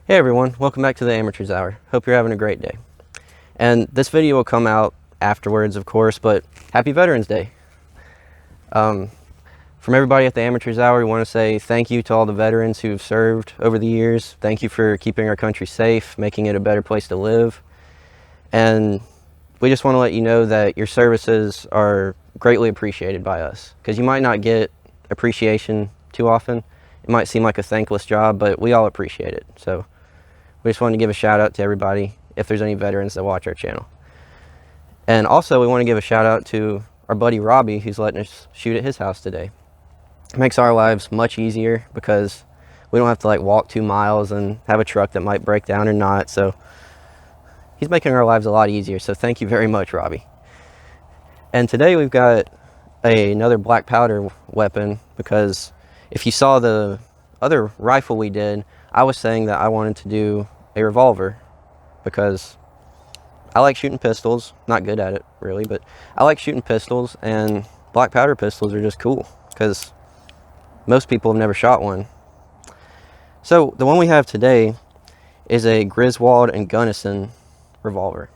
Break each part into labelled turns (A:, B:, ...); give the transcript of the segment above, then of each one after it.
A: Hey everyone, welcome back to the Amateurs Hour. Hope you're having a great day. And this video will come out afterwards, of course, but happy Veterans Day. From everybody at the Amateurs Hour, we want to say thank you to all the veterans who've served over the years. Thank you for keeping our country safe, making it a better place to live. And we just want to let you know that your services are greatly appreciated by us, because you might not get appreciation too often. It might seem like a thankless job, but we all appreciate it. So we just wanted to give a shout out to everybody if there's any veterans that watch our channel. And also we want to give a shout out to our buddy Robbie, who's letting us shoot at his house today. It makes our lives much easier because we don't have to like walk 2 miles and have a truck that might break down or not. So he's making our lives a lot easier. So thank you very much, Robbie. And today we've got another black powder weapon, because if you saw the other rifle we did, I was saying that I wanted to do a revolver because I like shooting pistols. Not good at it really, but I like shooting pistols, and black powder pistols are just cool because most people have never shot one. So the one we have today is a Griswold and Gunnison revolver.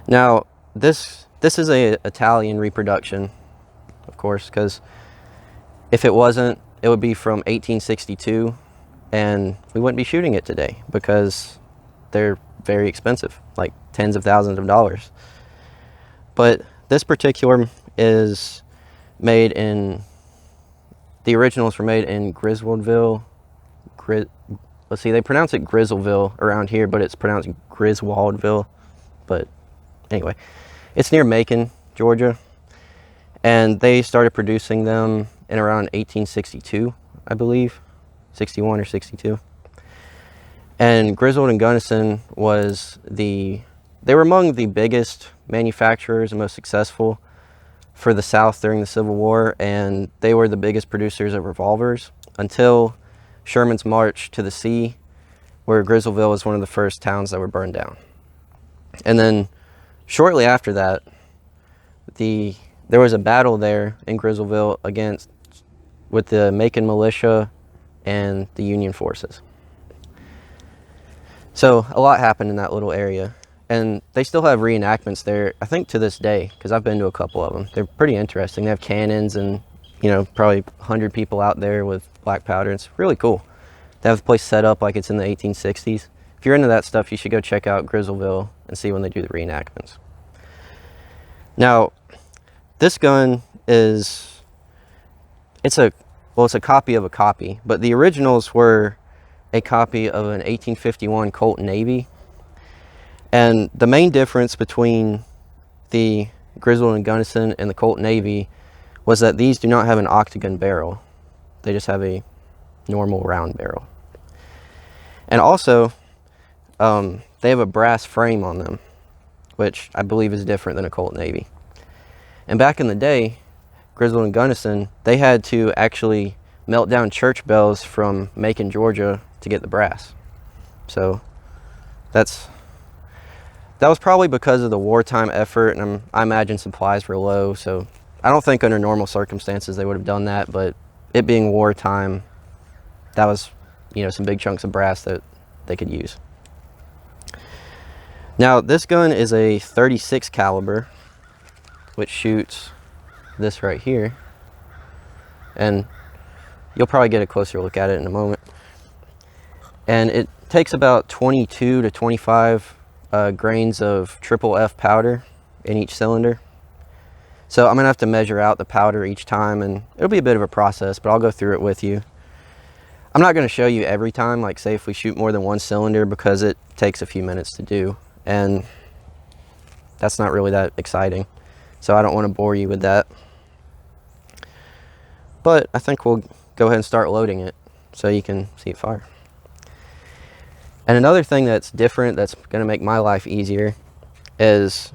A: Now this is a Italian reproduction, of course, because if it wasn't, it would be from 1862, and we wouldn't be shooting it today because they're very expensive, like tens of thousands of dollars. But this particular is made in, the originals were made in Griswoldville. Let's see, they pronounce it Grizzleville around here, but it's pronounced Griswoldville. But anyway, it's near Macon, Georgia. And they started producing them in around 1862, I believe, 61 or 62. And Griswold and Gunnison they were among the biggest manufacturers and most successful for the South during the Civil War, and they were the biggest producers of revolvers until Sherman's March to the Sea, where Grizzleville was one of the first towns that were burned down. And then shortly after that, there was a battle there in Grizzleville with the Macon militia and the Union forces. So a lot happened in that little area, and they still have reenactments there, I think to this day, because I've been to a couple of them. They're pretty interesting. They have cannons and, probably 100 people out there with black powder. It's really cool. They have the place set up like it's in the 1860s. If you're into that stuff, you should go check out Grizzleville and see when they do the reenactments. Now, this gun it's a copy of a copy, but the originals were a copy of an 1851 Colt Navy. And the main difference between the Griswold and Gunnison and the Colt Navy was that these do not have an octagon barrel. They just have a normal round barrel. And also, they have a brass frame on them, which I believe is different than a Colt Navy. And back in the day, Griswold and Gunnison, they had to actually melt down church bells from Macon, Georgia to get the brass. So that was probably because of the wartime effort, and I imagine supplies were low, so I don't think under normal circumstances they would have done that, but it being wartime, that was, some big chunks of brass that they could use. Now, this gun is a 36 caliber, which shoots this right here, and you'll probably get a closer look at it in a moment. And it takes about 22 to 25 grains of triple F powder in each cylinder. So I'm gonna have to measure out the powder each time, and it'll be a bit of a process, but I'll go through it with you. I'm not gonna show you every time, like say if we shoot more than one cylinder, because it takes a few minutes to do, and that's not really that exciting. So I don't want to bore you with that. But I think we'll go ahead and start loading it so you can see it fire. And another thing that's different, that's going to make my life easier, is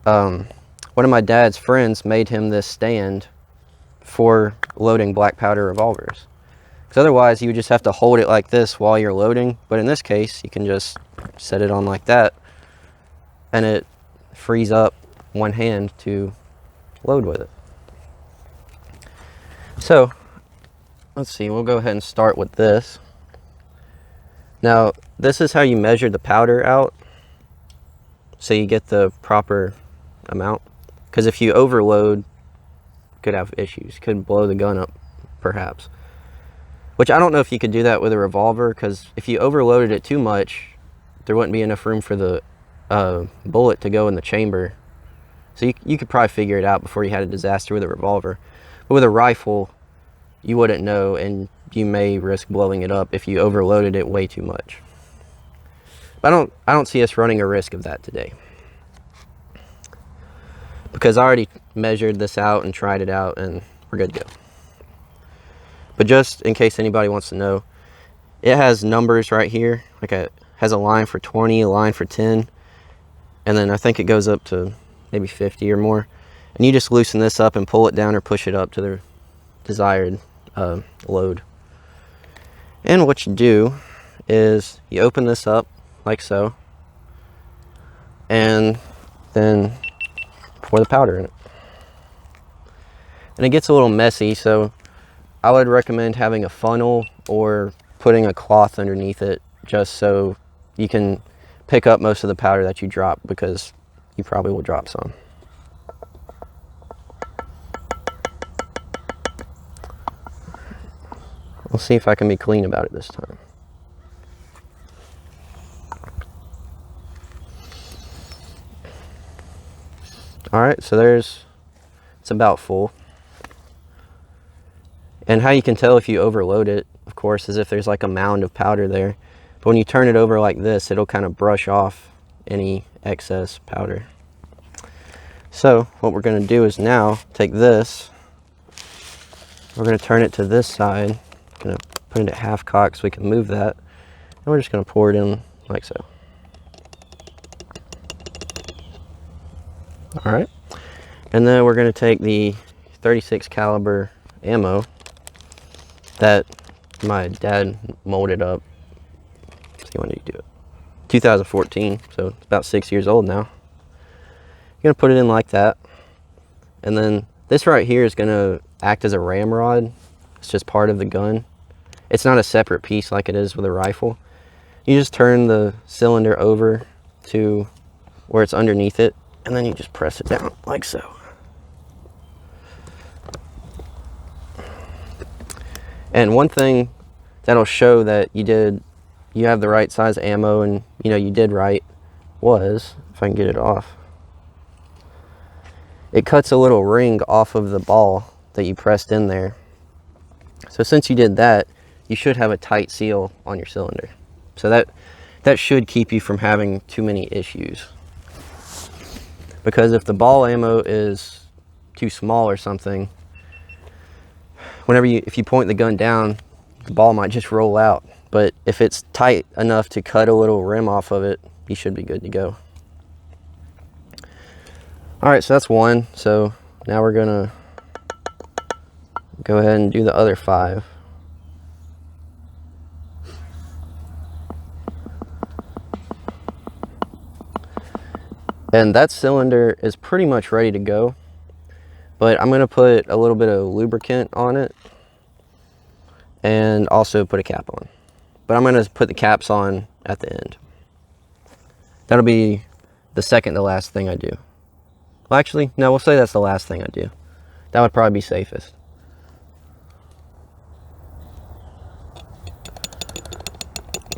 A: one of my dad's friends made him this stand for loading black powder revolvers. Because otherwise you would just have to hold it like this while you're loading. But in this case, you can just set it on like that, and it frees up one hand to load with it. So let's see, we'll go ahead and start with this. Now, this is how you measure the powder out, so you get the proper amount. Because if you overload, could have issues. Could blow the gun up, perhaps. Which I don't know if you could do that with a revolver, because if you overloaded it too much, there wouldn't be enough room for the bullet to go in the chamber. So you could probably figure it out before you had a disaster with a revolver. But with a rifle, you wouldn't know, and you may risk blowing it up if you overloaded it way too much. But I don't see us running a risk of that today, because I already measured this out and tried it out, and we're good to go. But just in case anybody wants to know, it has numbers right here. Like it has a line for 20, a line for 10, and then I think it goes up to maybe 50 or more. And you just loosen this up and pull it down or push it up to the desired load. And what you do is you open this up like so, and then pour the powder in it. And it gets a little messy, so I would recommend having a funnel or putting a cloth underneath it, just so you can pick up most of the powder that you drop, because you probably will drop some. We'll see if I can be clean about it this time. Alright, so it's about full. And how you can tell if you overload it, of course, is if there's like a mound of powder there. But when you turn it over like this, it'll kind of brush off any excess powder. So what we're going to do is now take this, we're going to turn it to this side, going to put it at half cock so we can move that, and we're just going to pour it in like so. All right, and then we're going to take the 36 caliber ammo that my dad molded up. Let's see, when did he do it? 2014, so it's about 6 years old now. You're gonna put it in like that, and then this right here is gonna act as a ramrod. It's just part of the gun. It's not a separate piece like it is with a rifle. You just turn the cylinder over to where it's underneath it, and then you just press it down like so. And one thing that'll show that you have the right size ammo and you did right was, if I can get it off, it cuts a little ring off of the ball that you pressed in there. So since you did that, you should have a tight seal on your cylinder. So that should keep you from having too many issues. Because if the ball ammo is too small or something, if you point the gun down, the ball might just roll out. But if it's tight enough to cut a little rim off of it, you should be good to go. All right, so that's one. So now we're gonna go ahead and do the other 5. And that cylinder is pretty much ready to go, but I'm gonna put a little bit of lubricant on it and also put a cap on. But I'm gonna put the caps on at the end. That'll be the second to last thing I do. Well, actually, no, we'll say that's the last thing I do. That would probably be safest.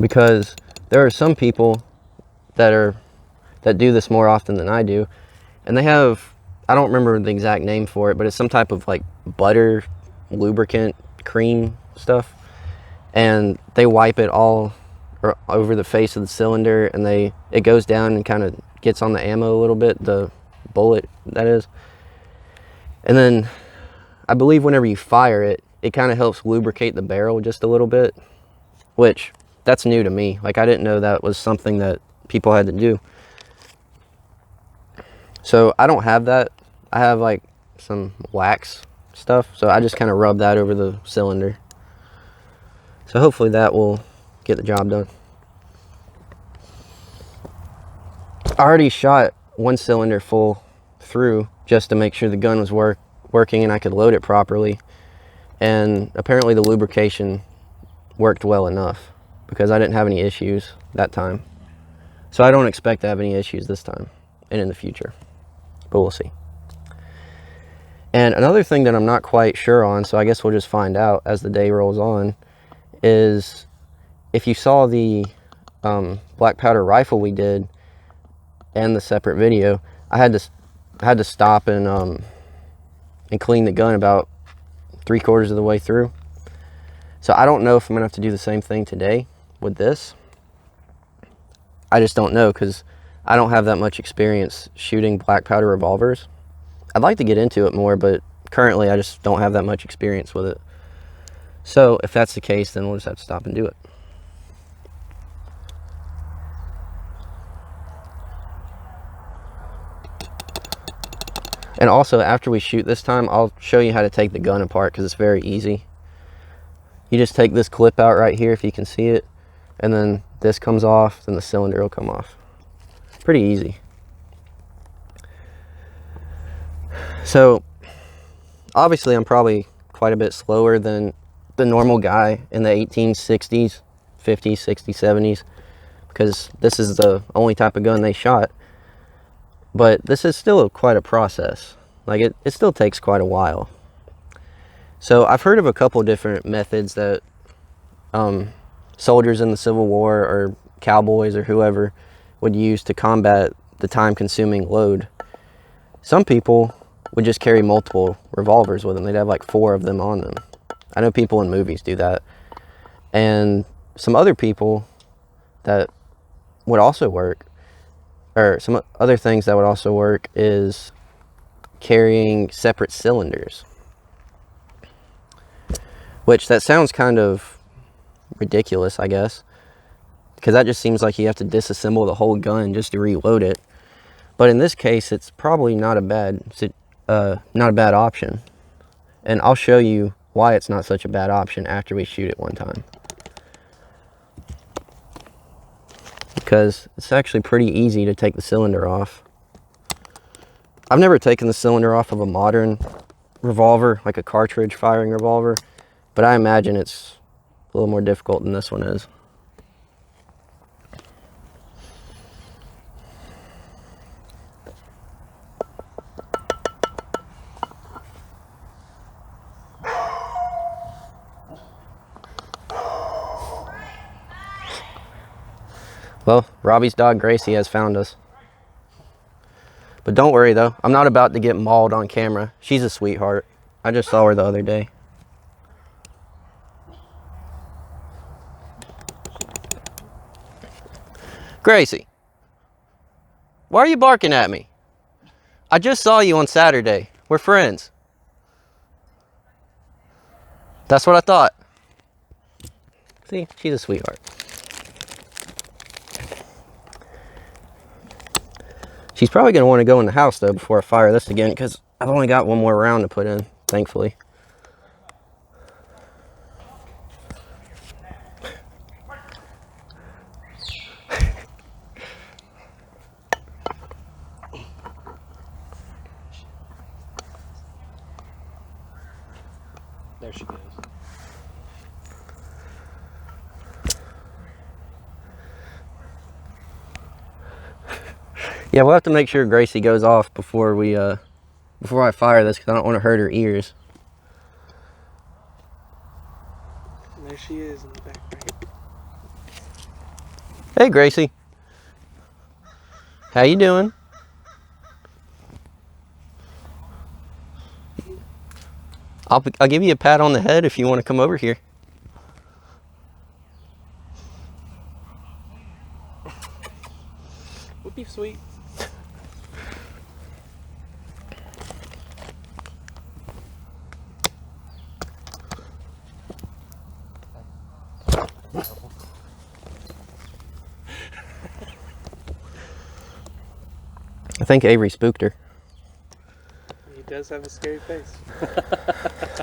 A: Because there are some people that do this more often than I do, and they have, I don't remember the exact name for it, but it's some type of like butter lubricant cream stuff, and they wipe it all over the face of the cylinder, and it goes down and kind of gets on the ammo a little bit, the bullet that is. And then I believe whenever you fire it, it kind of helps lubricate the barrel just a little bit, which that's new to me. Like, I didn't know that was something that people had to do. So I don't have that. I have like some wax stuff, so I just kind of rub that over the cylinder. So hopefully that will get the job done. I already shot one cylinder full through just to make sure the gun was working and I could load it properly, and apparently the lubrication worked well enough. because I didn't have any issues that time. So I don't expect to have any issues this time and in the future, but we'll see. And another thing that I'm not quite sure on, so I guess we'll just find out as the day rolls on, is if you saw the black powder rifle we did and the separate video, I had to stop and clean the gun about 3/4 of the way through. So I don't know if I'm gonna have to do the same thing today with this. I just don't know, because I don't have that much experience shooting black powder revolvers. I'd like to get into it more, but currently I just don't have that much experience with it. So if that's the case, then we'll just have to stop and do it. And also, after we shoot this time, I'll show you how to take the gun apart, because it's very easy. You just take this clip out right here, if you can see it, and then this comes off, then the cylinder will come off. Pretty easy. So obviously I'm probably quite a bit slower than the normal guy in the 1860s, 50s, 60s, 70s, because this is the only type of gun they shot. But this is still quite a process. Like it still takes quite a while. So I've heard of a couple different methods that soldiers in the Civil War or cowboys or whoever would use to combat the time-consuming load. Some people would just carry multiple revolvers with them. They'd have like 4 of them on them. I know people in movies do that. And some other people that would also work, or some other things that would also work, is carrying separate cylinders. Which, that sounds kind of ridiculous, I guess, because that just seems like you have to disassemble the whole gun just to reload it. But in this case, it's probably not a bad option. And I'll show you why it's not such a bad option after we shoot it one time. Because it's actually pretty easy to take the cylinder off. I've never taken the cylinder off of a modern revolver, like a cartridge firing revolver, but I imagine it's a little more difficult than this one is. Well, Robbie's dog Gracie has found us. But don't worry though, I'm not about to get mauled on camera. She's a sweetheart. I just saw her the other day. Gracie, why are you barking at me? I just saw you on Saturday. We're friends. That's what I thought. See, she's a sweetheart. She's probably going to want to go in the house, though, before I fire this again, because I've only got one more round to put in, thankfully.
B: There she goes.
A: Yeah, we'll have to make sure Gracie goes off before I fire this, because I don't want to hurt her ears.
B: And there she is in the back right.
A: Hey, Gracie. How you doing? I'll give you a pat on the head if you want to come over here.
B: Would be sweet.
A: I think Avery spooked her.
B: He does have a scary face. That's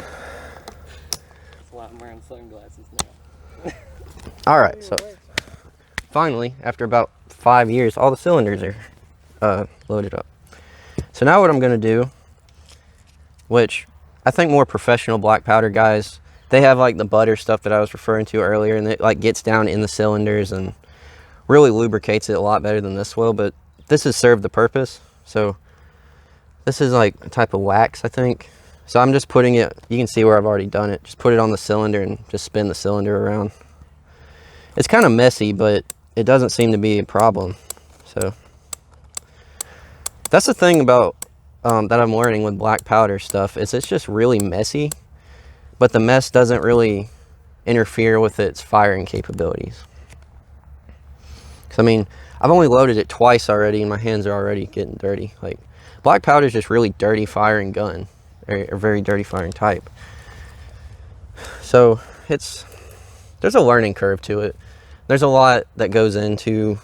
B: why I'm wearing sunglasses now.
A: Alright, so finally, after about 5 years, all the cylinders are loaded up. So now what I'm going to do, which I think more professional black powder guys, They have like the butter stuff that I was referring to earlier, and it like gets down in the cylinders and really lubricates it a lot better than this will, but this has served the purpose. So this is like a type of wax, I think. So I'm just putting it, you can see where I've already done it. Just put it on the cylinder and just spin the cylinder around. It's kind of messy, but it doesn't seem to be a problem. So that's the thing about that I'm learning with black powder stuff, is it's just really messy, but the mess doesn't really interfere with its firing capabilities. I mean, I've only loaded it twice already and my hands are already getting dirty. Like, black powder is just really dirty firing gun, or a very dirty firing type. So there's a learning curve to it. There's a lot that goes into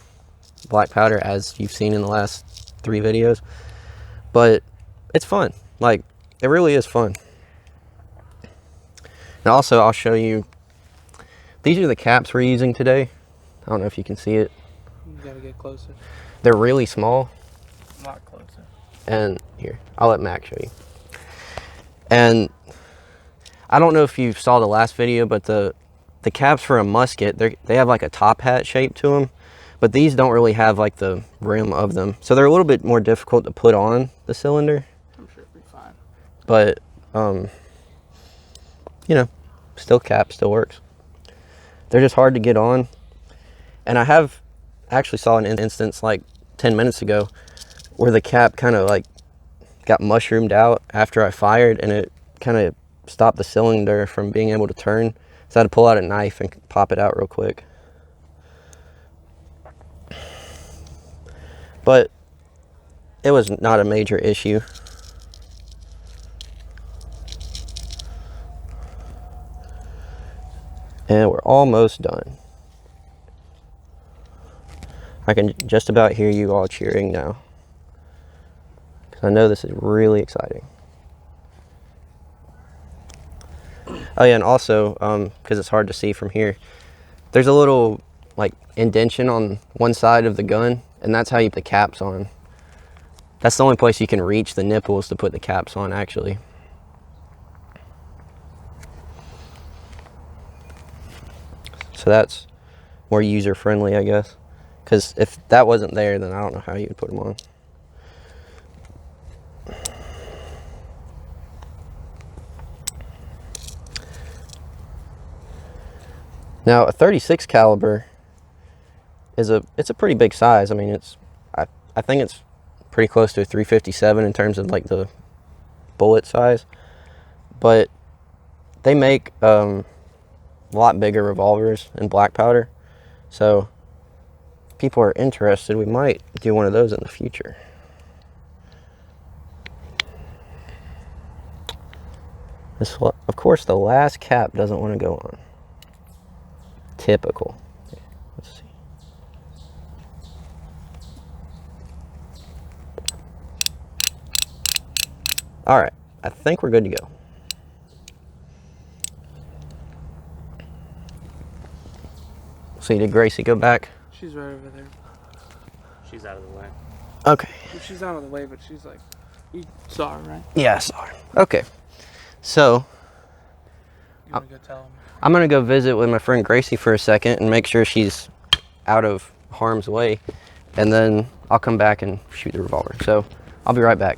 A: black powder, as you've seen in the last 3 videos, but it's fun. Like, it really is fun. And also, I'll show you, these are the caps we're using today. I don't know if you can see it.
B: You gotta get closer.
A: They're really small.
B: A lot closer.
A: And here, I'll let Mac show you. And I don't know if you saw the last video, but the caps for a musket, they have like a top hat shape to them, but these don't really have like the rim of them. So they're a little bit more difficult to put on the cylinder.
B: I'm sure it'll be fine.
A: But, you know, still cap, still works. They're just hard to get on. And I have actually saw an instance like 10 minutes ago where the cap kind of like got mushroomed out after I fired, and it kind of stopped the cylinder from being able to turn. So I had to pull out a knife and pop it out real quick. But it was not a major issue. And we're almost done. I can just about hear you all cheering now, because I know this is really exciting. Oh yeah, and also, because it's hard to see from here, there's a little like indentation on one side of the gun, and that's how you put the caps on. That's the only place you can reach the nipples to put the caps on, actually. So that's more user-friendly, I guess. Because if that wasn't there, then I don't know how you would put them on. Now, a 36 caliber is it's a pretty big size. I mean, I think it's pretty close to a 357 in terms of like the bullet size. But they make a lot bigger revolvers in black powder. So if people are interested, we might do one of those in the future. This, of course, the last cap doesn't want to go on. Typical. Let's see. All right, I think we're good to go. So did Gracie go back?
B: She's right over there.
C: She's out of the way.
A: Okay.
B: She's out of the way, but she's like, you saw her, right?
A: Yeah, I saw her. Okay. So
B: You wanna go tell him?
A: I'm gonna go visit with my friend Gracie for a second and make sure she's out of harm's way, and then I'll come back and shoot the revolver. So I'll be right back.